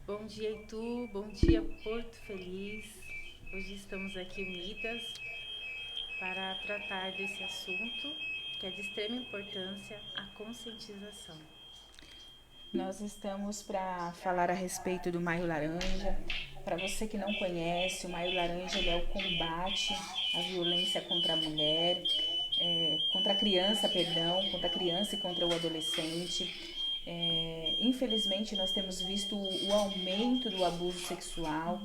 Bom dia, Itu. Bom dia, Porto Feliz. Hoje estamos aqui unidas para tratar desse assunto que é de extrema importância, a conscientização. Nós estamos para falar a respeito do Maio Laranja. Para você que não conhece, o Maio Laranja ele é o combate à violência contra a mulher, contra a criança, perdão, contra a criança e contra o adolescente. Infelizmente, nós temos visto o aumento do abuso sexual,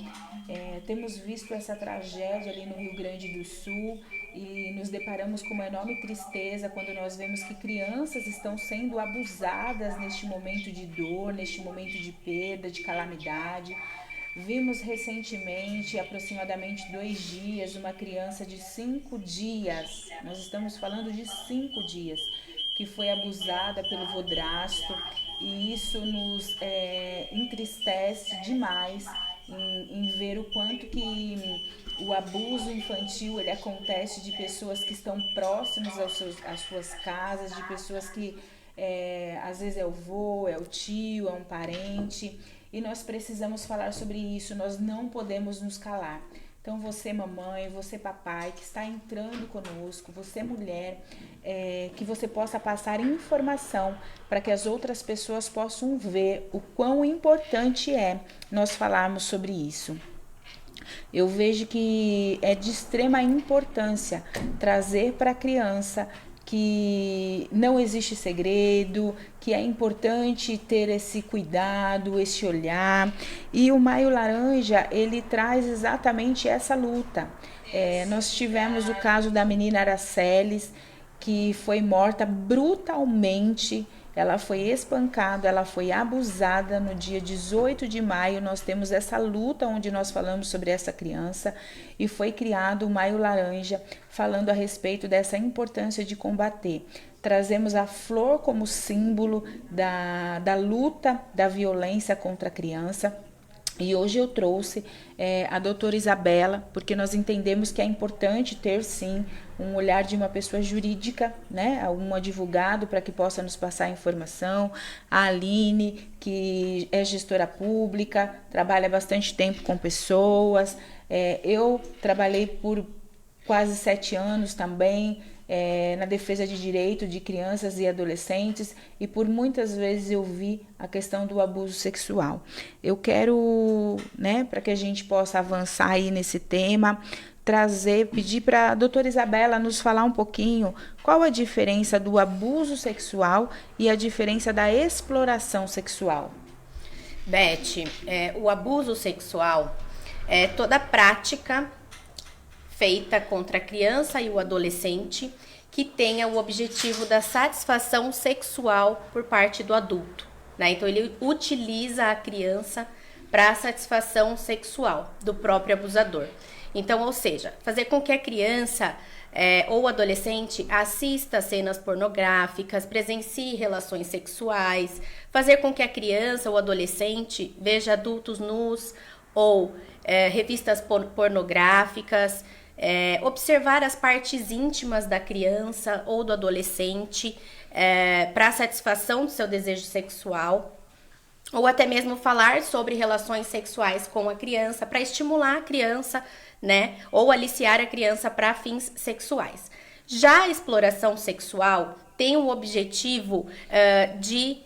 temos visto essa tragédia ali no Rio Grande do Sul e nos deparamos com uma enorme tristeza quando nós vemos que crianças estão sendo abusadas neste momento de dor, neste momento de perda, de calamidade. Vimos recentemente, aproximadamente 2 dias, uma criança de 5 dias, nós estamos falando de 5 dias, que foi abusada pelo vodrasto, e isso nos entristece demais em ver o quanto que o abuso infantil ele acontece de pessoas que estão próximas às suas casas, de pessoas que às vezes é o avô, é o tio, é um parente, e nós precisamos falar sobre isso, nós não podemos nos calar. Então você mamãe, você papai que está entrando conosco, você mulher, que você possa passar informação para que as outras pessoas possam ver o quão importante é nós falarmos sobre isso. Eu vejo que é de extrema importância trazer para a criança que não existe segredo, que é importante ter esse cuidado, esse olhar. E o Maio Laranja, ele traz exatamente essa luta. Nós tivemos o caso da menina Araceles, que foi morta brutalmente. Ela foi espancada, ela foi abusada no dia 18 de maio. Nós temos essa luta onde nós falamos sobre essa criança e foi criado o Maio Laranja, falando a respeito dessa importância de combater. Trazemos a flor como símbolo da luta da violência contra a criança. E hoje eu trouxe a doutora Isabela, porque nós entendemos que é importante ter sim um olhar de uma pessoa jurídica, né? Um advogado para que possa nos passar informação. A Aline, que é gestora pública, trabalha bastante tempo com pessoas. Eu trabalhei por quase 7 anos também na defesa de direito de crianças e adolescentes e por muitas vezes eu vi a questão do abuso sexual. Eu quero, né, para que a gente possa avançar aí nesse tema, pedir para a doutora Isabela nos falar um pouquinho qual a diferença do abuso sexual e a diferença da exploração sexual. Beth, o abuso sexual é toda prática feita contra a criança e o adolescente que tenha o objetivo da satisfação sexual por parte do adulto, né? Então ele utiliza a criança para a satisfação sexual do próprio abusador. Então, ou seja, fazer com que a criança ou adolescente assista cenas pornográficas, presencie relações sexuais, fazer com que a criança ou adolescente veja adultos nus ou revistas pornográficas, observar as partes íntimas da criança ou do adolescente para a satisfação do seu desejo sexual, ou até mesmo falar sobre relações sexuais com a criança para estimular a criança, né, ou aliciar a criança para fins sexuais. Já a exploração sexual tem o objetivo de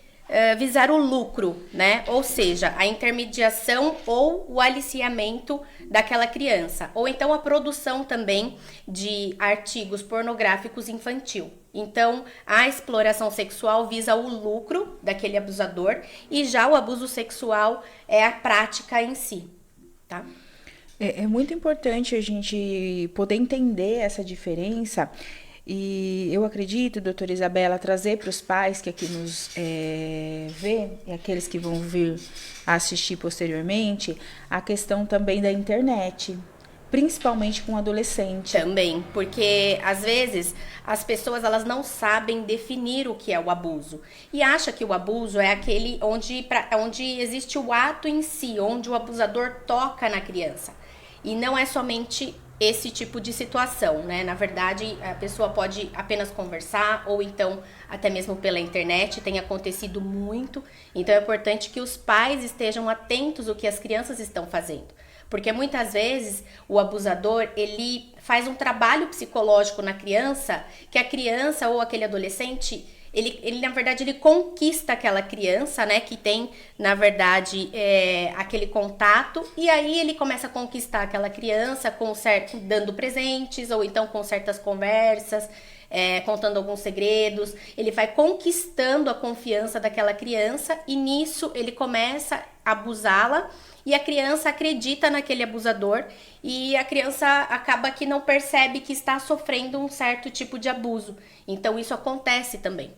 visar o lucro, né? Ou seja, a intermediação ou o aliciamento daquela criança, ou então a produção também de artigos pornográficos infantil. Então, a exploração sexual visa o lucro daquele abusador e já o abuso sexual é a prática em si, tá? É muito importante a gente poder entender essa diferença e eu acredito, doutora Isabela, trazer para os pais que aqui nos vê e aqueles que vão vir a assistir posteriormente a questão também da internet, principalmente com adolescente. Também, porque às vezes as pessoas elas não sabem definir o que é o abuso e acha que o abuso é aquele onde existe o ato em si, onde o abusador toca na criança. E não é somente esse tipo de situação, né? Na verdade, a pessoa pode apenas conversar ou então até mesmo pela internet, tem acontecido muito. Então é importante que os pais estejam atentos ao que as crianças estão fazendo. Porque muitas vezes o abusador, ele faz um trabalho psicológico na criança, que a criança ou aquele adolescente, ele na verdade, ele conquista aquela criança, né, que tem, na verdade, aquele contato, e aí ele começa a conquistar aquela criança dando presentes, ou então com certas conversas, contando alguns segredos. Ele vai conquistando a confiança daquela criança, e nisso ele começa a abusá-la, e a criança acredita naquele abusador, e a criança acaba que não percebe que está sofrendo um certo tipo de abuso. Então isso acontece também.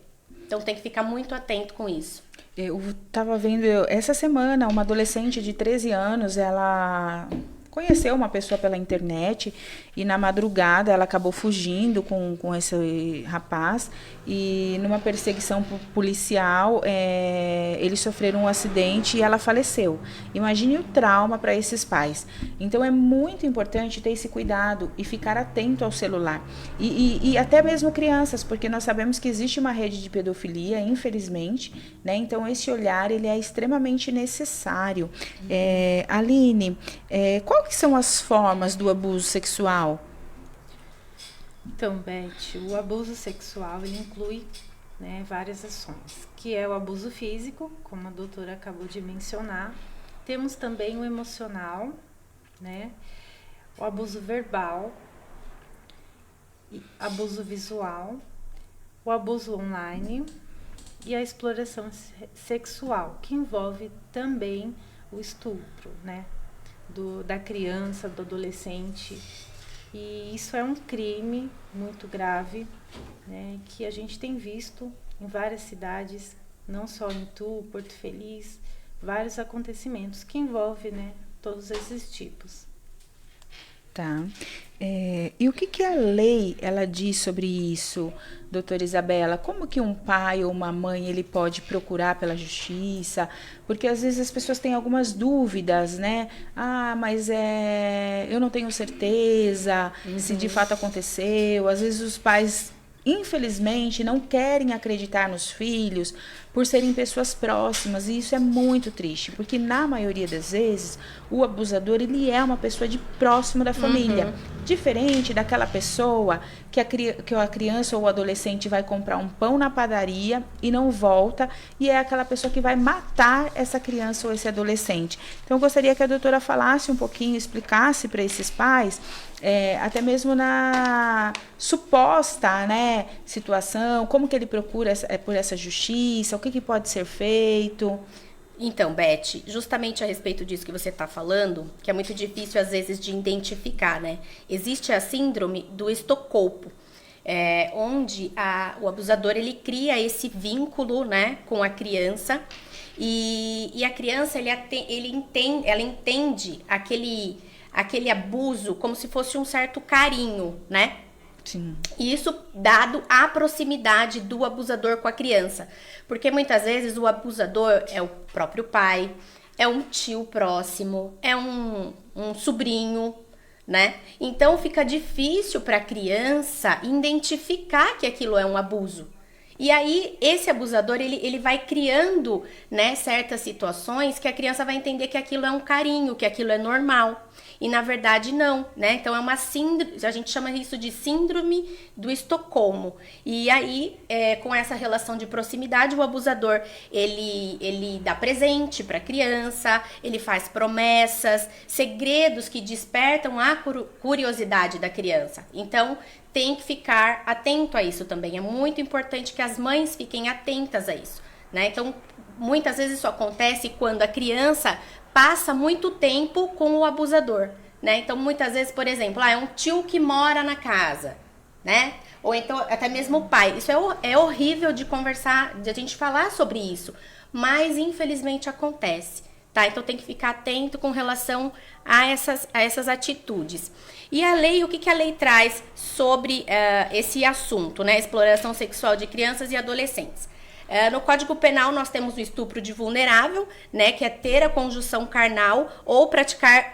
Então tem que ficar muito atento com isso. Eu estava vendo essa semana uma adolescente de 13 anos, ela conheceu uma pessoa pela internet e na madrugada ela acabou fugindo com esse rapaz, e numa perseguição policial eles sofreram um acidente e ela faleceu. Imagine o trauma para esses pais. Então é muito importante ter esse cuidado e ficar atento ao celular. E até mesmo crianças, porque nós sabemos que existe uma rede de pedofilia, infelizmente, né? Então esse olhar ele é extremamente necessário. Aline, qual que são as formas do abuso sexual? Então, Beth, o abuso sexual ele inclui, né, várias ações, que é o abuso físico, como a doutora acabou de mencionar. Temos também o emocional, né, o abuso verbal, abuso visual, o abuso online e a exploração sexual, que envolve também o estupro, né, da criança, do adolescente. E isso é um crime muito grave, né, que a gente tem visto em várias cidades, não só em Itu, Porto Feliz, vários acontecimentos que envolvem, né, todos esses tipos. Tá. E o que a lei ela diz sobre isso, doutora Isabela? Como que um pai ou uma mãe ele pode procurar pela justiça? Porque às vezes as pessoas têm algumas dúvidas, né? Mas eu não tenho certeza se de fato aconteceu. Às vezes os pais, infelizmente, não querem acreditar nos filhos por serem pessoas próximas, e isso é muito triste, porque na maioria das vezes o abusador ele é uma pessoa próximo da família, diferente daquela pessoa que a criança ou o adolescente vai comprar um pão na padaria e não volta, e é aquela pessoa que vai matar essa criança ou esse adolescente. Então eu gostaria que a doutora falasse um pouquinho, explicasse para esses pais, até mesmo na suposta, né, situação, como que ele procura por essa justiça, o que pode ser feito. Então, Beth, justamente a respeito disso que você está falando, que é muito difícil às vezes de identificar, né? Existe a síndrome do Estocolmo, onde o abusador ele cria esse vínculo, né, com a criança, e a criança ela entende aquele abuso como se fosse um certo carinho, né? Sim. E isso dado a proximidade do abusador com a criança. Porque muitas vezes o abusador é o próprio pai, é um tio próximo, é um sobrinho, né? Então fica difícil para a criança identificar que aquilo é um abuso. E aí esse abusador ele vai criando, né, certas situações que a criança vai entender que aquilo é um carinho, que aquilo é normal. E na verdade não, né? Então é uma síndrome, a gente chama isso de síndrome do Estocolmo. E aí, com essa relação de proximidade, o abusador, ele dá presente para a criança, ele faz promessas, segredos que despertam a curiosidade da criança. Então, tem que ficar atento a isso também. É muito importante que as mães fiquem atentas a isso, né? Então, muitas vezes isso acontece quando a criança passa muito tempo com o abusador, né? Então, muitas vezes, por exemplo, é um tio que mora na casa, né? Ou então, até mesmo o pai. Isso é horrível de conversar, de a gente falar sobre isso, mas infelizmente acontece, tá? Então, tem que ficar atento com relação a essas atitudes. E a lei, o que a lei traz sobre esse assunto, né? Exploração sexual de crianças e adolescentes. No Código Penal nós temos o estupro de vulnerável, né, que é ter a conjunção carnal ou praticar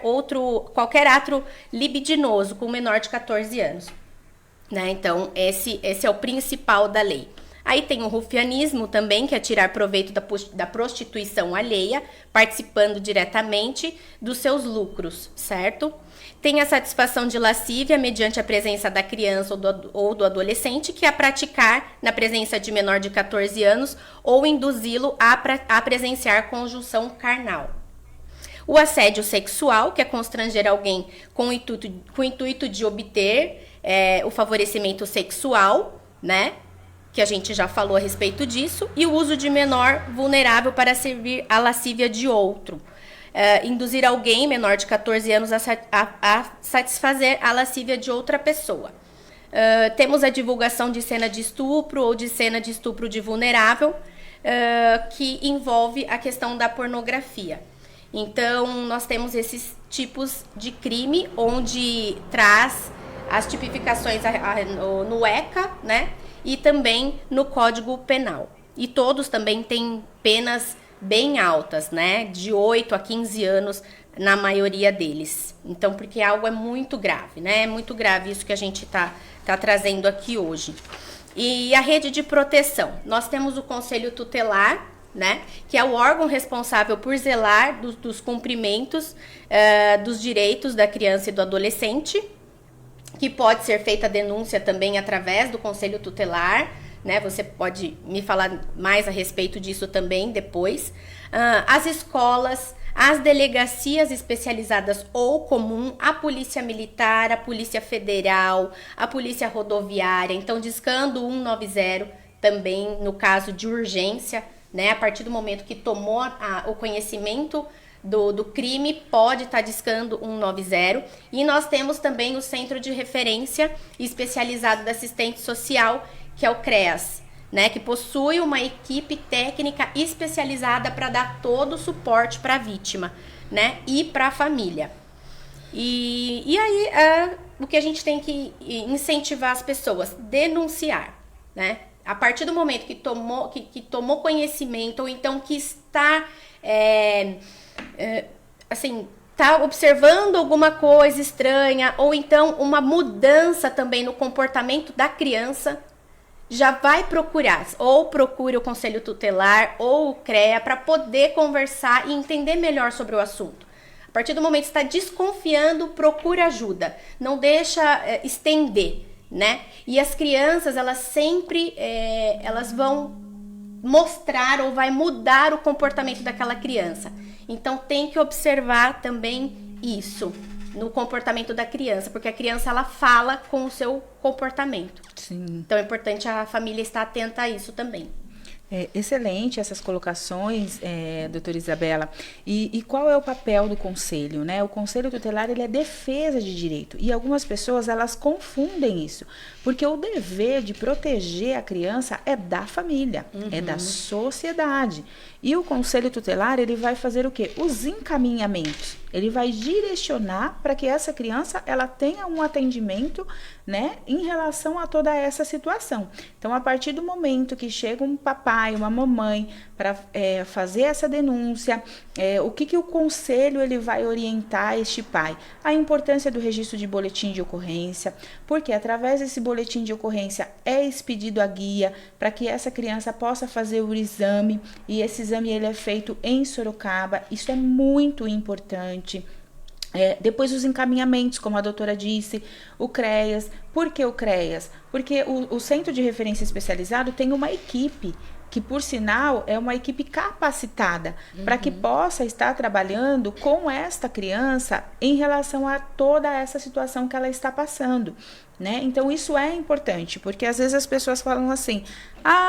qualquer ato libidinoso com menor de 14 anos. Né? Então, esse é o principal da lei. Aí tem o rufianismo também, que é tirar proveito da prostituição alheia, participando diretamente dos seus lucros, certo? Tem a satisfação de lascívia mediante a presença da criança ou do adolescente, que é praticar na presença de menor de 14 anos ou induzi-lo a presenciar conjunção carnal. O assédio sexual, que é constranger alguém com o intuito de obter o favorecimento sexual, né? Que a gente já falou a respeito disso. E o uso de menor vulnerável para servir a lascívia de outro. Induzir alguém menor de 14 anos a satisfazer a lascívia de outra pessoa. Temos a divulgação de cena de estupro ou de cena de estupro de vulnerável, que envolve a questão da pornografia. Então, nós temos esses tipos de crime, onde traz as tipificações no ECA, né? E também no Código Penal. E todos também têm penas bem altas, né? De 8 a 15 anos na maioria deles. Então, porque algo é muito grave, né? É muito grave isso que a gente tá trazendo aqui hoje. E a rede de proteção. Nós temos o Conselho Tutelar, né? Que é o órgão responsável por zelar dos cumprimentos dos direitos da criança e do adolescente, que pode ser feita a denúncia também através do Conselho Tutelar, né? Você pode me falar mais a respeito disso também depois. As escolas, as delegacias especializadas ou comum, a Polícia Militar, a Polícia Federal, a Polícia Rodoviária. Então, discando 190 também no caso de urgência, né? A partir do momento que tomou o conhecimento do crime, pode estar discando 190. E nós temos também o Centro de Referência Especializado da Assistente Social, que é o CREAS, né, que possui uma equipe técnica especializada para dar todo o suporte para a vítima, né, e para a família. E aí, o que a gente tem que incentivar as pessoas? Denunciar, né? A partir do momento que tomou conhecimento, ou então que está... tá observando alguma coisa estranha, ou então uma mudança também no comportamento da criança, já vai procurar, ou procure o Conselho Tutelar ou o CREA para poder conversar e entender melhor sobre o assunto. A partir do momento que está desconfiando, procure ajuda, não deixa estender, né? E as crianças, elas sempre elas vão mostrar ou vai mudar o comportamento daquela criança. Então, tem que observar também isso no comportamento da criança, porque a criança, ela fala com o seu comportamento. Sim. Então, é importante a família estar atenta a isso também. Excelente essas colocações, doutora Isabela. E qual é o papel do conselho, né? O conselho tutelar, ele é defesa de direito. E algumas pessoas, elas confundem isso. Porque o dever de proteger a criança é da família, é da sociedade. E o conselho tutelar, ele vai fazer o quê? Os encaminhamentos. Ele vai direcionar para que essa criança, ela tenha um atendimento, né, em relação a toda essa situação. Então, a partir do momento que chega um papai, uma mamãe, para fazer essa denúncia, o que o conselho ele vai orientar este pai? A importância do registro de boletim de ocorrência, porque através desse boletim de ocorrência é expedido a guia para que essa criança possa fazer o exame, e esse exame ele é feito em Sorocaba. Isso é muito importante. Depois os encaminhamentos, como a doutora disse, o CREAS. Por que o CREAS? Porque o Centro de Referência Especializado tem uma equipe que, por sinal, é uma equipe capacitada para que possa estar trabalhando com esta criança em relação a toda essa situação que ela está passando, né? Então, isso é importante, porque às vezes as pessoas falam assim,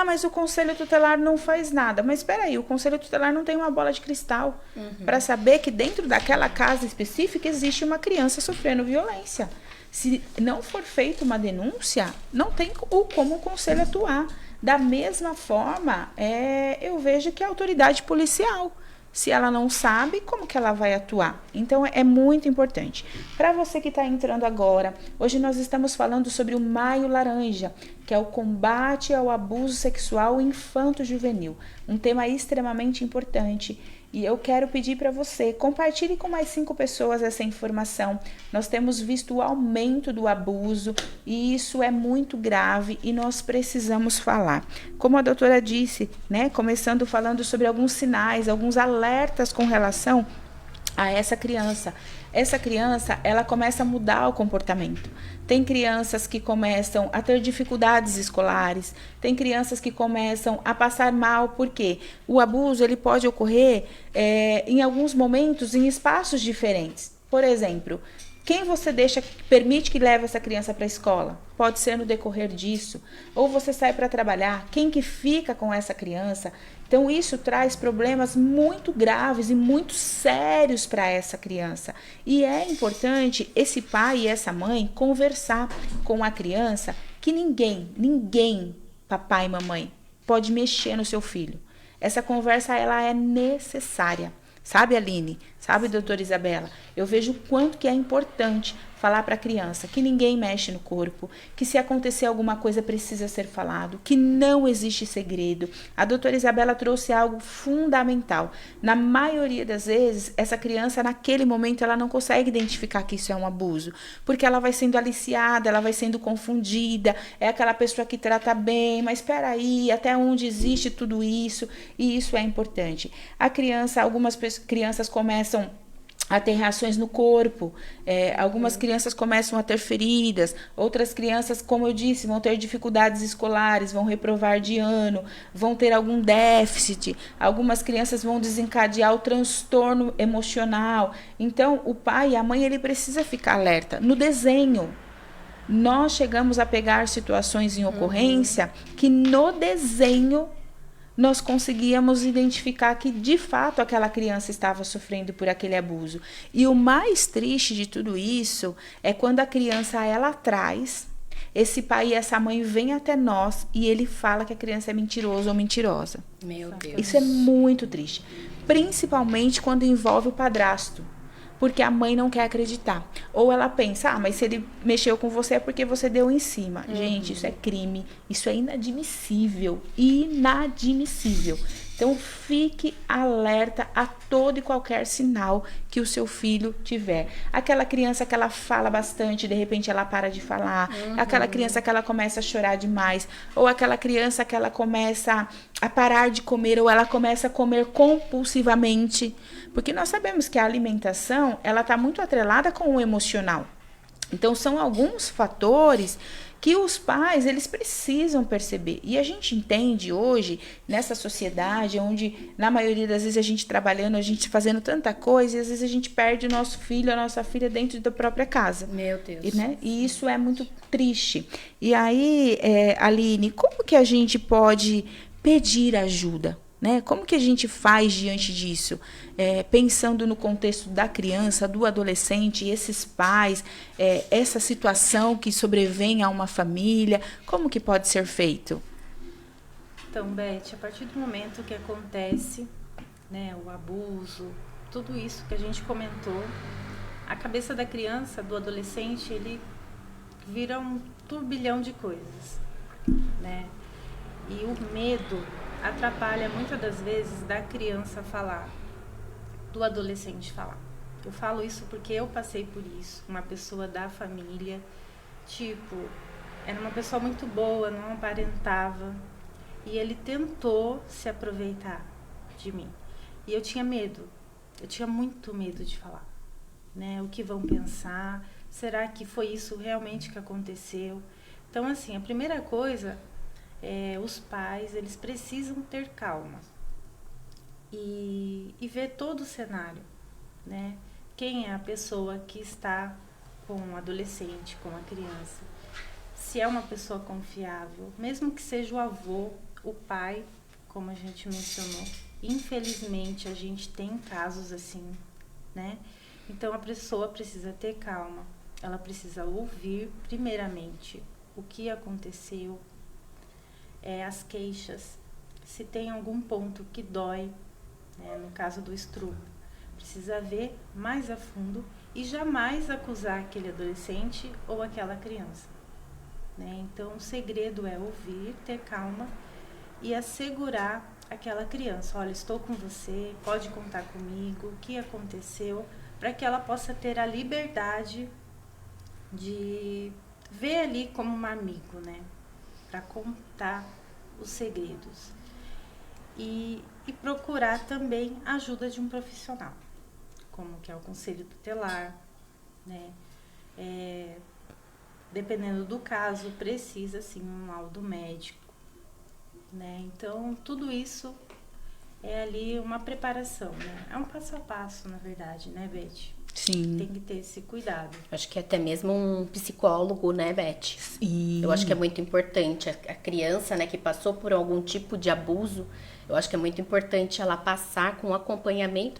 mas o Conselho Tutelar não faz nada. Mas espera aí, o Conselho Tutelar não tem uma bola de cristal para saber que dentro daquela casa específica existe uma criança sofrendo violência. Se não for feita uma denúncia, não tem como o Conselho atuar. Da mesma forma, eu vejo que a autoridade policial, Se ela não sabe, como que ela vai atuar? Então, é muito importante. Para você que está entrando agora, hoje nós estamos falando sobre o Maio Laranja, que é o combate ao abuso sexual infanto-juvenil. Um tema extremamente importante. E eu quero pedir para você, compartilhe com mais 5 pessoas essa informação. Nós temos visto o aumento do abuso e isso é muito grave e nós precisamos falar. Como a doutora disse, né, começando falando sobre alguns sinais, alguns alertas com relação a essa criança. Essa criança, ela começa a mudar o comportamento. Tem crianças que começam a ter dificuldades escolares, tem crianças que começam a passar mal, porque o abuso ele pode ocorrer em alguns momentos em espaços diferentes. Por exemplo, quem você permite que leve essa criança para a escola? Pode ser no decorrer disso. Ou você sai para trabalhar, quem que fica com essa criança? Então, isso traz problemas muito graves e muito sérios para essa criança. E é importante esse pai e essa mãe conversar com a criança que ninguém, papai e mamãe, pode mexer no seu filho. Essa conversa, ela é necessária. Sabe, Aline? Sabe, doutora Isabela? Eu vejo o quanto que é importante falar para a criança que ninguém mexe no corpo, que se acontecer alguma coisa precisa ser falado, que não existe segredo. A doutora Isabela trouxe algo fundamental. Na maioria das vezes, essa criança, naquele momento, ela não consegue identificar que isso é um abuso, porque ela vai sendo aliciada, ela vai sendo confundida, é aquela pessoa que trata bem, mas espera aí, até onde existe tudo isso? E isso é importante. Algumas crianças começam a ter reações no corpo, algumas crianças começam a ter feridas, outras crianças, como eu disse, vão ter dificuldades escolares, vão reprovar de ano, vão ter algum déficit, algumas crianças vão desencadear o transtorno emocional. Então, o pai e a mãe, ele precisa ficar alerta. No desenho, nós chegamos a pegar situações em ocorrência que no desenho nós conseguíamos identificar que, de fato, aquela criança estava sofrendo por aquele abuso. E o mais triste de tudo isso é quando a criança, ela traz, esse pai e essa mãe vêm até nós e ele fala que a criança é mentiroso ou mentirosa. Meu Deus. Isso é muito triste. Principalmente quando envolve o padrasto. Porque a mãe não quer acreditar. Ou ela pensa, mas se ele mexeu com você é porque você deu em cima. Gente, isso é crime. Isso é inadmissível. Inadmissível. Então, fique alerta a todo e qualquer sinal que o seu filho tiver. Aquela criança que ela fala bastante, de repente ela para de falar. Aquela criança que ela começa a chorar demais. Ou aquela criança que ela começa a parar de comer, ou ela começa a comer compulsivamente. Porque nós sabemos que a alimentação, ela está muito atrelada com o emocional. Então, são alguns fatores que os pais, eles precisam perceber. E a gente entende hoje, nessa sociedade, onde, na maioria das vezes, a gente trabalhando, a gente fazendo tanta coisa, e às vezes a gente perde o nosso filho, a nossa filha dentro da própria casa. Meu Deus. E isso é muito triste. E aí, Aline, como que a gente pode pedir ajuda? Né? Como que a gente faz diante disso? Pensando no contexto da criança, do adolescente, esses pais, essa situação que sobrevém a uma família, como que pode ser feito? Então, Beth, a partir do momento que acontece, né, o abuso, tudo isso que a gente comentou, a cabeça da criança, do adolescente, ele vira um turbilhão de coisas, né? E o medo atrapalha muitas das vezes da criança falar, do adolescente falar. Eu falo isso porque eu passei por isso, uma pessoa da família, era uma pessoa muito boa, não aparentava, e ele tentou se aproveitar de mim. E eu tinha medo, eu tinha muito medo de falar, né? O que vão pensar? Será que foi isso realmente que aconteceu? Então, assim, a primeira coisa... os pais, eles precisam ter calma e ver todo o cenário, né? Quem é a pessoa que está com o adolescente, com a criança? Se é uma pessoa confiável, mesmo que seja o avô, o pai, como a gente mencionou, infelizmente a gente tem casos assim, né? Então a pessoa precisa ter calma, ela precisa ouvir primeiramente o que aconteceu, as queixas, se tem algum ponto que dói, né? No caso do estupro, precisa ver mais a fundo e jamais acusar aquele adolescente ou aquela criança, né? Então, o segredo é ouvir, ter calma e assegurar aquela criança: olha, estou com você, pode contar comigo, o que aconteceu, para que ela possa ter a liberdade de ver ali como um amigo, né? Para contar os segredos. E procurar também a ajuda de um profissional, como que é o conselho tutelar, né? Dependendo do caso, precisa sim um laudo médico, né? Então, tudo isso é ali uma preparação, né? É um passo a passo, na verdade, né, Beth? Sim. Tem que ter esse cuidado. Acho que até mesmo um psicólogo, né, Beth? Sim. Eu acho que é muito importante. A criança, né, que passou por algum tipo de abuso, eu acho que é muito importante ela passar com um acompanhamento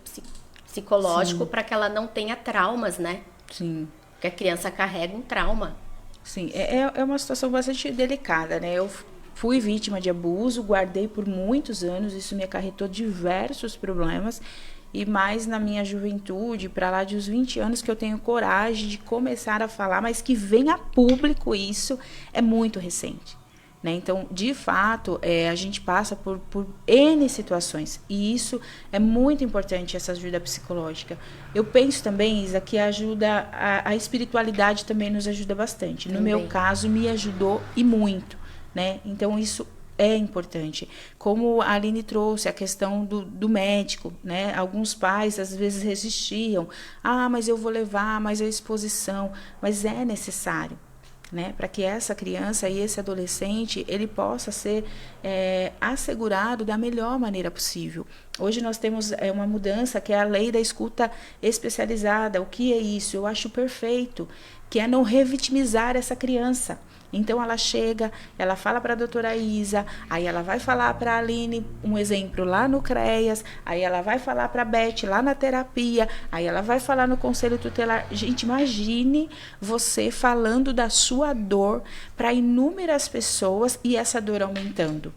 psicológico para que ela não tenha traumas, né? Sim. Porque a criança carrega um trauma. Sim, é uma situação bastante delicada, né? Eu fui vítima de abuso, guardei por muitos anos, isso me acarretou diversos problemas. E mais na minha juventude, para lá de uns 20 anos, que eu tenho coragem de começar a falar, mas que venha a público isso, é muito recente. Né? Então, de fato, a gente passa por N situações. E isso é muito importante, essa ajuda psicológica. Eu penso também, Isa, que ajuda a espiritualidade também nos ajuda bastante. No meu caso, me ajudou e muito. Né? Então, isso é importante. Como a Aline trouxe, a questão do médico, né? Alguns pais, às vezes, resistiam. Ah, mas eu vou levar, mas é exposição. Mas é necessário, né? Para que essa criança e esse adolescente, ele possa ser assegurado da melhor maneira possível. Hoje nós temos uma mudança, que é a lei da escuta especializada. O que é isso? Eu acho perfeito, que é não revitimizar essa criança. Então, ela chega, ela fala para a doutora Isa, aí ela vai falar para a Aline, um exemplo, lá no CREAS, aí ela vai falar para a Beth, lá na terapia, aí ela vai falar no conselho tutelar. Gente, imagine você falando da sua dor para inúmeras pessoas e essa dor aumentando.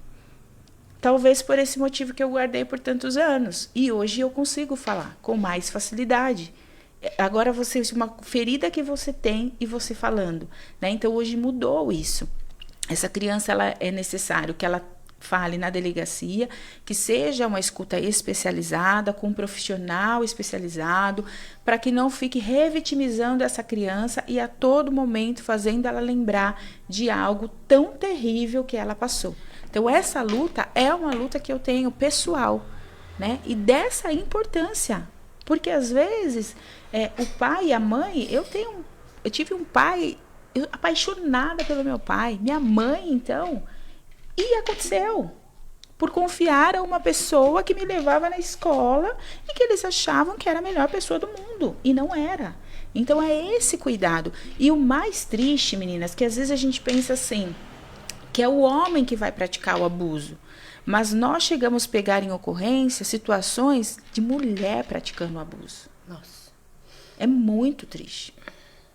Talvez por esse motivo que eu guardei por tantos anos. E hoje eu consigo falar com mais facilidade. Agora você, uma ferida que você tem e você falando, né? Então hoje mudou isso. Essa criança, ela é necessário que ela fale na delegacia, que seja uma escuta especializada, com um profissional especializado, para que não fique revitimizando essa criança e a todo momento fazendo ela lembrar de algo tão terrível que ela passou. Então essa luta é uma luta que eu tenho pessoal, né? E dessa importância. Porque às vezes o pai e a mãe, eu tive um pai, apaixonada pelo meu pai, minha mãe então, e aconteceu por confiar a uma pessoa que me levava na escola e que eles achavam que era a melhor pessoa do mundo, e não era. Então é esse cuidado. E o mais triste, meninas, que às vezes a gente pensa assim, que é o homem que vai praticar o abuso. Mas nós chegamos a pegar em ocorrência situações de mulher praticando o abuso. Nossa. É muito triste.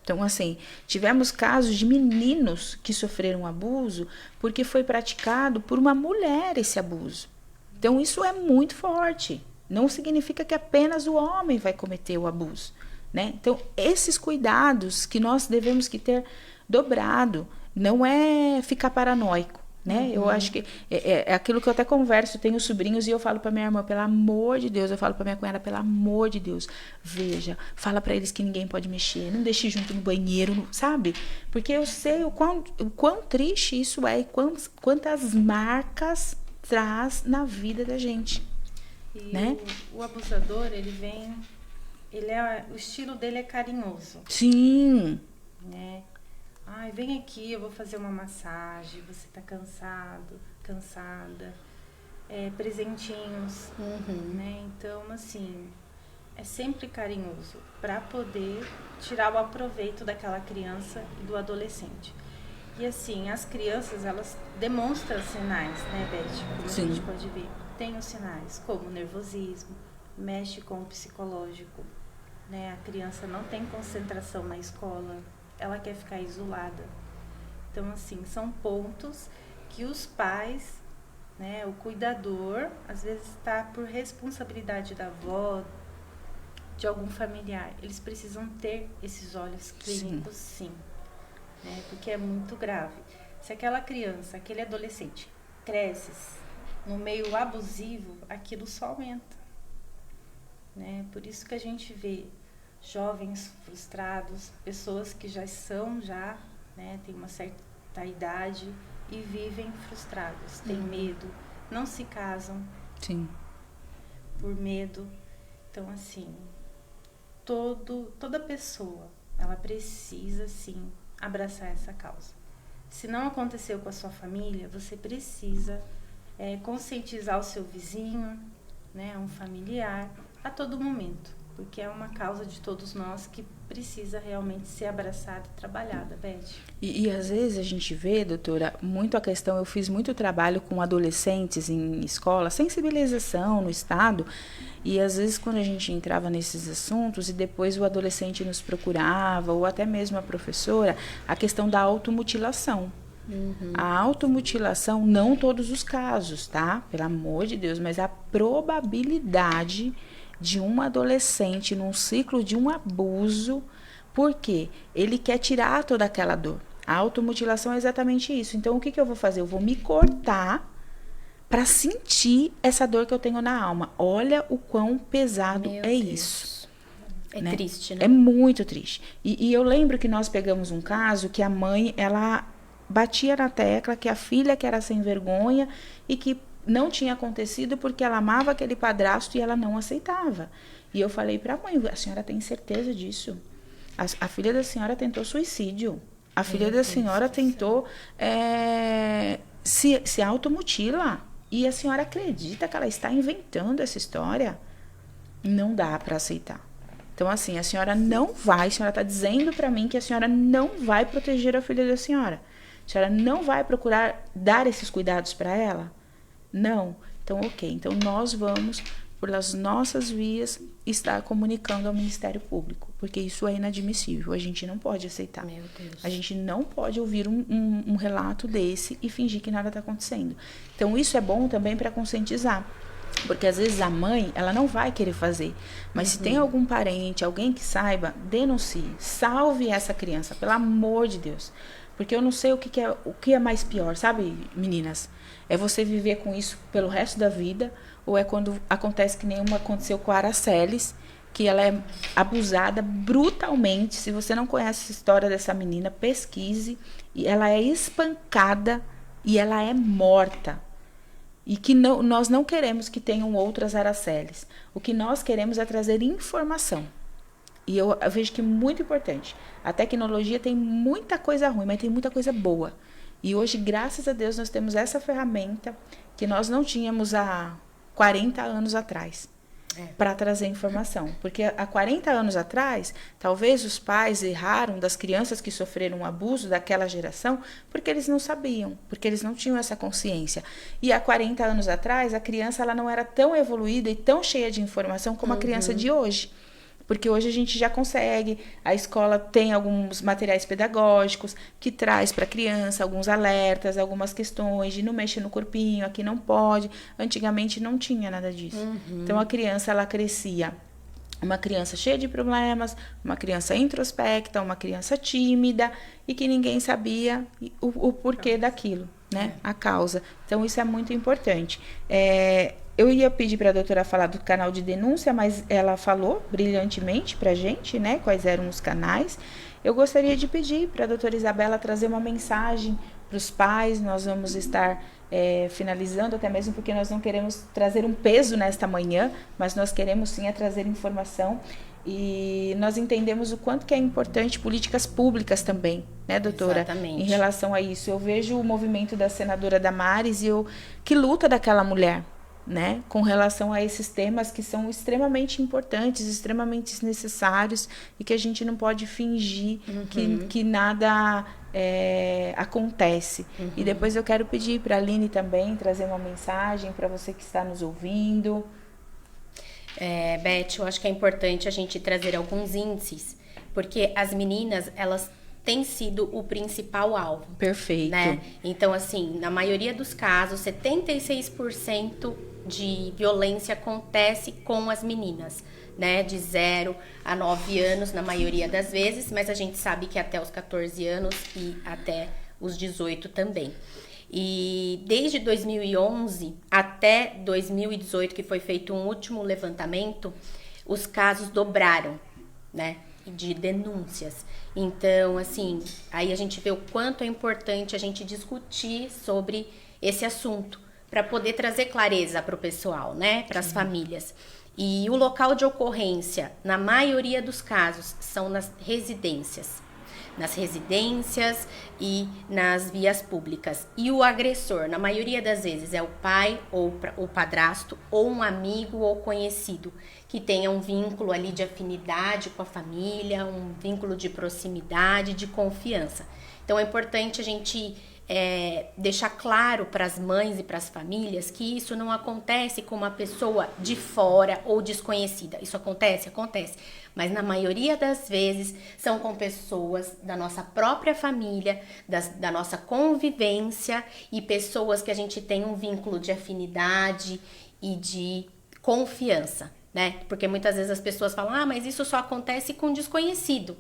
Então, assim, tivemos casos de meninos que sofreram abuso porque foi praticado por uma mulher esse abuso. Então, isso é muito forte. Não significa que apenas o homem vai cometer o abuso, né? Então, esses cuidados que nós devemos que ter dobrado, não é ficar paranoico. Né? Eu acho que é aquilo que eu até converso, tenho sobrinhos e eu falo para minha irmã, pelo amor de Deus, eu falo para minha cunhada, pelo amor de Deus, veja, fala para eles que ninguém pode mexer, não deixe junto no banheiro, sabe? Porque eu sei o quão triste isso é e quantas marcas traz na vida da gente. E né? o abusador, o estilo dele é carinhoso. Sim. Né? Ai, vem aqui, eu vou fazer uma massagem, você tá cansado, cansada. Presentinhos, né? Então, assim, é sempre carinhoso para poder tirar o aproveito daquela criança e do adolescente. E assim, as crianças, elas demonstram sinais, né, Beth? Como Sim. a gente pode ver. Tem os sinais, como nervosismo, mexe com o psicológico, né? A criança não tem concentração na escola, ela quer ficar isolada. Então, assim, são pontos que os pais né? O cuidador, às vezes está por responsabilidade da avó, de algum familiar. Eles precisam ter esses olhos clínicos, sim, né? Porque é muito grave. Se aquela criança, aquele adolescente cresce no meio abusivo, aquilo só aumenta, né? Por isso que a gente vê jovens frustrados, pessoas que já são, né, tem uma certa idade e vivem frustrados, têm medo, não se casam, Sim. por medo. Então, assim, toda pessoa, ela precisa, sim, abraçar essa causa. Se não aconteceu com a sua família, você precisa conscientizar o seu vizinho, né, um familiar, a todo momento, porque é uma causa de todos nós que precisa realmente ser abraçada e trabalhada, Beth. E às vezes a gente vê, doutora, muito a questão, eu fiz muito trabalho com adolescentes em escola, sensibilização no estado, e às vezes quando a gente entrava nesses assuntos e depois o adolescente nos procurava, ou até mesmo a professora, a questão da automutilação. A automutilação, não todos os casos, tá? Pelo amor de Deus, mas a probabilidade de um adolescente num ciclo de um abuso, porque ele quer tirar toda aquela dor. A automutilação é exatamente isso. Então, o que eu vou fazer? Eu vou me cortar para sentir essa dor que eu tenho na alma. Olha o quão pesado Meu é Deus. isso. É né? triste, né? É muito triste. E eu lembro que nós pegamos um caso que a mãe, ela batia na tecla que a filha que era sem vergonha e que não tinha acontecido porque ela amava aquele padrasto e ela não aceitava. E eu falei para a mãe, a senhora tem certeza disso? A filha da senhora tentou suicídio. A filha da senhora tentou se automutila. E a senhora acredita que ela está inventando essa história? Não dá para aceitar. Então, assim, a senhora está dizendo para mim que a senhora não vai proteger a filha da senhora. A senhora não vai procurar dar esses cuidados para ela? Não. Então, ok. Então, nós vamos, pelas nossas vias, estar comunicando ao Ministério Público, porque isso é inadmissível. A gente não pode aceitar. Meu Deus. A gente não pode ouvir um relato desse e fingir que nada está acontecendo. Então, isso é bom também para conscientizar. Porque às vezes a mãe, ela não vai querer fazer. Mas se tem algum parente, alguém que saiba, denuncie. Salve essa criança, pelo amor de Deus. Porque eu não sei o que é mais pior, sabe, meninas? É você viver com isso pelo resto da vida, ou é quando acontece que nenhuma aconteceu com a Araceles, que ela é abusada brutalmente. Se você não conhece a história dessa menina, pesquise. E ela é espancada e ela é morta. E que nós não queremos que tenham outras Araceles. O que nós queremos é trazer informação. E eu vejo que é muito importante. A tecnologia tem muita coisa ruim, mas tem muita coisa boa. E hoje, graças a Deus, nós temos essa ferramenta que nós não tínhamos há 40 anos atrás. Para trazer informação. Porque há 40 anos atrás, talvez os pais erraram das crianças que sofreram um abuso daquela geração, porque eles não sabiam, porque eles não tinham essa consciência. E há 40 anos atrás, a criança ela não era tão evoluída e tão cheia de informação como a criança de hoje. Porque hoje a gente já consegue, a escola tem alguns materiais pedagógicos que traz para a criança alguns alertas, algumas questões de não mexer no corpinho, aqui não pode. Antigamente não tinha nada disso. Então a criança ela crescia uma criança cheia de problemas, uma criança introspecta, uma criança tímida e que ninguém sabia o porquê daquilo, né? A causa. Então isso é muito importante. Eu ia pedir para a doutora falar do canal de denúncia, mas ela falou brilhantemente para a gente, né, quais eram os canais. Eu gostaria de pedir para a doutora Isabela trazer uma mensagem para os pais. Nós vamos estar finalizando, até mesmo porque nós não queremos trazer um peso nesta manhã, mas nós queremos sim trazer informação. E nós entendemos o quanto que é importante políticas públicas também, né, doutora? Exatamente. Em relação a isso. Eu vejo o movimento da senadora Damares que luta daquela mulher, né, com relação a esses temas que são extremamente importantes, extremamente necessários e que a gente não pode fingir que nada acontece. E depois eu quero pedir para a Aline também trazer uma mensagem para você que está nos ouvindo. Beth, eu acho que é importante a gente trazer alguns índices, porque as meninas, elas tem sido o principal alvo. Perfeito. Né? Então, assim, na maioria dos casos, 76% de violência acontece com as meninas, né? De 0 a 9 anos, na maioria das vezes, mas a gente sabe que até os 14 anos e até os 18 também. E desde 2011 até 2018, que foi feito um último levantamento, os casos dobraram, né, de denúncias. Então, assim, aí a gente vê o quanto é importante a gente discutir sobre esse assunto, para poder trazer clareza para o pessoal, né, para as famílias. E o local de ocorrência, na maioria dos casos, são nas residências e nas vias públicas. E o agressor, na maioria das vezes, é o pai ou o padrasto, ou um amigo ou conhecido, que tenha um vínculo ali de afinidade com a família, um vínculo de proximidade, de confiança. Então é importante a gente deixar claro para as mães e para as famílias que isso não acontece com uma pessoa de fora ou desconhecida. Isso acontece? Acontece. Mas na maioria das vezes são com pessoas da nossa própria família, da nossa convivência, e pessoas que a gente tem um vínculo de afinidade e de confiança, né? Porque muitas vezes as pessoas falam, mas isso só acontece com desconhecido,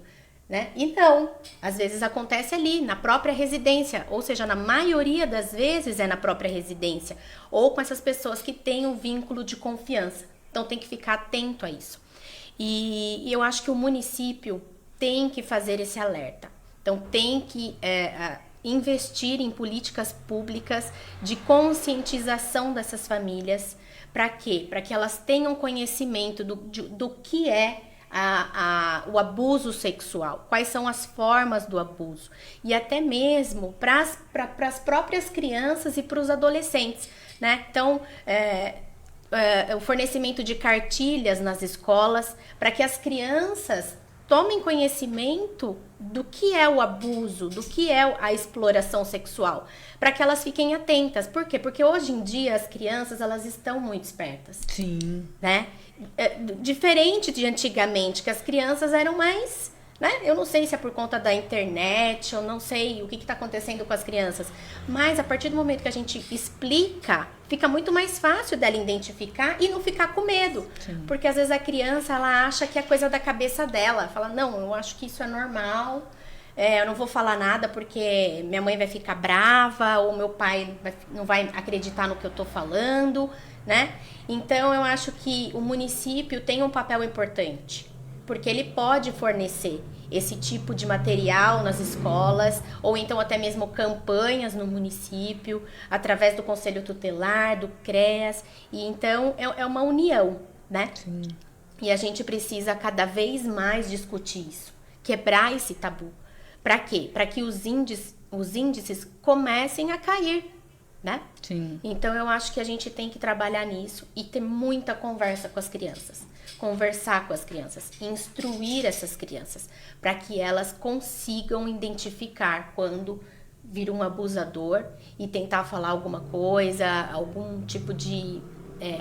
né? Então, às vezes acontece ali, na própria residência, ou seja, na maioria das vezes é na própria residência, ou com essas pessoas que têm um vínculo de confiança. Então tem que ficar atento a isso. E eu acho que o município tem que fazer esse alerta. Então tem que investir em políticas públicas de conscientização dessas famílias. Para quê? Para que elas tenham conhecimento do que é o abuso sexual, quais são as formas do abuso, e até mesmo para as próprias crianças e para os adolescentes, né? Então, o fornecimento de cartilhas nas escolas, para que as crianças tomem conhecimento do que é o abuso, do que é a exploração sexual, para que elas fiquem atentas. Por quê? Porque hoje em dia as crianças, elas estão muito espertas. Sim. Né? Diferente de antigamente, que as crianças eram mais, né? Eu não sei se é por conta da internet, eu não sei o que está acontecendo com as crianças, mas a partir do momento que a gente explica, fica muito mais fácil dela identificar e não ficar com medo. Sim. Porque às vezes a criança, ela acha que é coisa da cabeça dela, fala, não, eu acho que isso é normal, eu não vou falar nada porque minha mãe vai ficar brava, ou meu pai não vai acreditar no que eu tô falando, né? Então eu acho que o município tem um papel importante, porque ele pode fornecer esse tipo de material nas escolas, ou então até mesmo campanhas no município, através do Conselho Tutelar, do CREAS, e então é uma união, né? Sim. E a gente precisa cada vez mais discutir isso, quebrar esse tabu. Para quê? Para que os índices comecem a cair, né? Sim. Então eu acho que a gente tem que trabalhar nisso e ter muita conversa com as crianças, conversar com as crianças, instruir essas crianças, para que elas consigam identificar quando vir um abusador e tentar falar alguma coisa, algum tipo de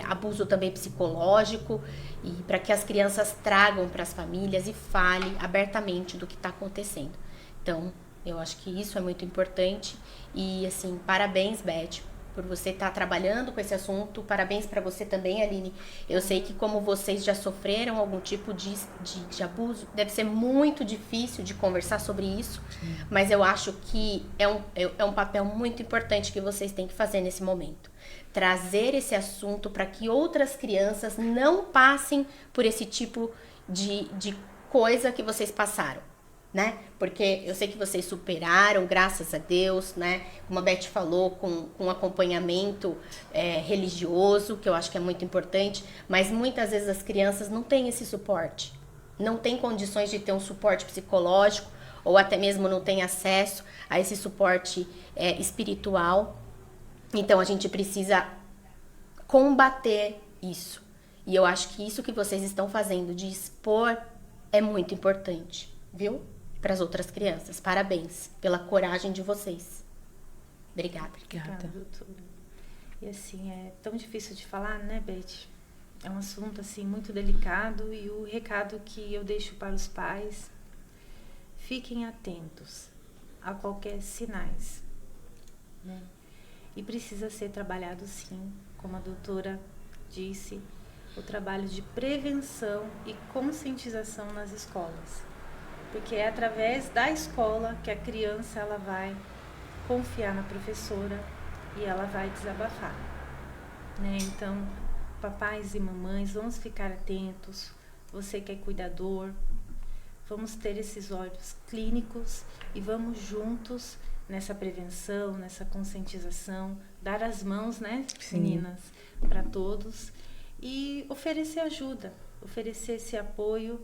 abuso também psicológico, e para que as crianças tragam para as famílias e falem abertamente do que está acontecendo. Então, eu acho que isso é muito importante. E, assim, parabéns, Beth, por você estar trabalhando com esse assunto. Parabéns para você também, Aline. Eu sei que como vocês já sofreram algum tipo de abuso, deve ser muito difícil de conversar sobre isso. Sim. Mas eu acho que é um papel muito importante que vocês têm que fazer nesse momento. Trazer esse assunto para que outras crianças não passem por esse tipo de coisa que vocês passaram. Né? Porque eu sei que vocês superaram, graças a Deus, né? Como a Beth falou, com acompanhamento religioso, que eu acho que é muito importante, mas muitas vezes as crianças não têm esse suporte, não têm condições de ter um suporte psicológico, ou até mesmo não têm acesso a esse suporte espiritual. Então a gente precisa combater isso. E eu acho que isso que vocês estão fazendo de expor é muito importante, viu? Para as outras crianças. Parabéns pela coragem de vocês. Obrigada. Obrigada, doutora. E assim, é tão difícil de falar, né, Beth? É um assunto, assim, muito delicado, e o recado que eu deixo para os pais: fiquem atentos a qualquer sinais, né? E precisa ser trabalhado sim, como a doutora disse, o trabalho de prevenção e conscientização nas escolas. Porque é através da escola que a criança ela vai confiar na professora e ela vai desabafar, né? Então, papais e mamães, vamos ficar atentos. Você que é cuidador, vamos ter esses olhos clínicos e vamos juntos nessa prevenção, nessa conscientização, dar as mãos, né, Sim. meninas, para todos e oferecer ajuda, oferecer esse apoio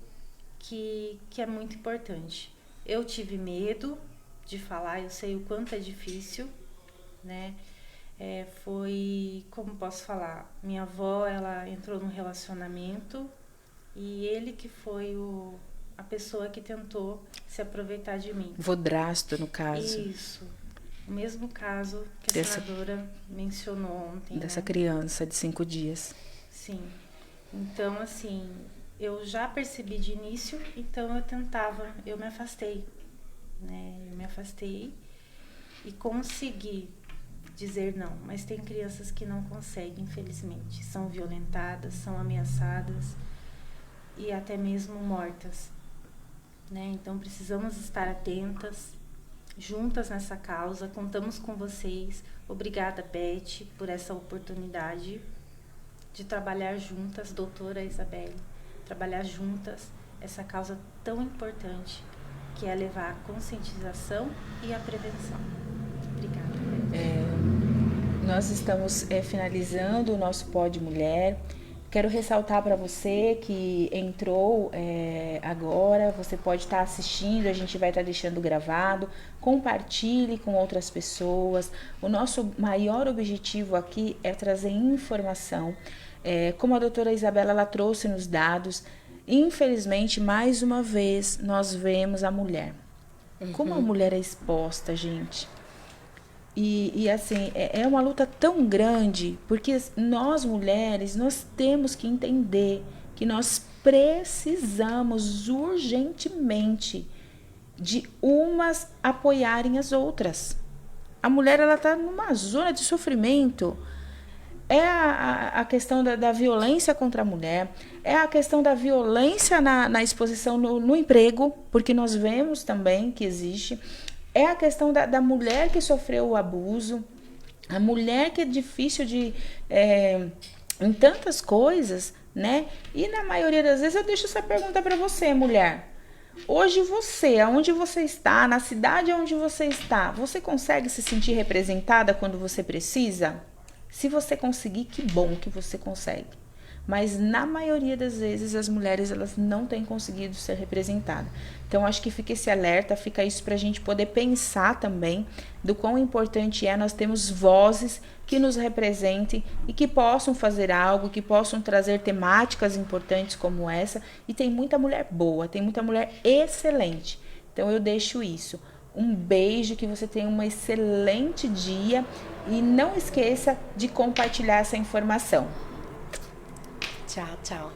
que é muito importante. Eu tive medo de falar, eu sei o quanto é difícil, né? Foi, como posso falar, minha avó, ela entrou num relacionamento e ele que foi a pessoa que tentou se aproveitar de mim. Vodrasto, no caso. Isso. O mesmo caso que a senadora mencionou ontem. Dessa né? criança de 5 dias. Sim. Então, assim, eu já percebi de início, então eu me afastei, né? Eu me afastei e consegui dizer não. Mas tem crianças que não conseguem, infelizmente. São violentadas, são ameaçadas e até mesmo mortas, né? Então precisamos estar atentas, juntas nessa causa. Contamos com vocês. Obrigada, Beth, por essa oportunidade de trabalhar juntas, doutora Isabelle, trabalhar juntas essa causa tão importante que é levar a conscientização e a prevenção. Obrigada, Beth. Nós estamos finalizando o nosso Pod Mulher. Quero ressaltar para você que entrou agora, você pode estar assistindo, a gente vai estar deixando gravado, compartilhe com outras pessoas. O nosso maior objetivo aqui é trazer informação. Como a doutora Isabela ela trouxe nos dados, infelizmente, mais uma vez, nós vemos a mulher. Como a mulher é exposta, gente. E assim, é uma luta tão grande, porque nós mulheres, nós temos que entender que nós precisamos urgentemente de umas apoiarem as outras. A mulher, ela está numa zona de sofrimento. É a questão da violência contra a mulher, é a questão da violência na exposição no emprego, porque nós vemos também que existe. É a questão da mulher que sofreu o abuso, a mulher que é difícil em tantas coisas, né? E na maioria das vezes eu deixo essa pergunta para você, mulher. Hoje você, aonde você está, na cidade onde você está, você consegue se sentir representada quando você precisa? Se você conseguir, que bom que você consegue. Mas na maioria das vezes as mulheres elas não têm conseguido ser representadas. Então acho que fica esse alerta, fica isso para a gente poder pensar também do quão importante é nós termos vozes que nos representem e que possam fazer algo, que possam trazer temáticas importantes como essa. E tem muita mulher boa, tem muita mulher excelente. Então eu deixo isso. Um beijo, que você tenha um excelente dia e não esqueça de compartilhar essa informação. Tchau, tchau.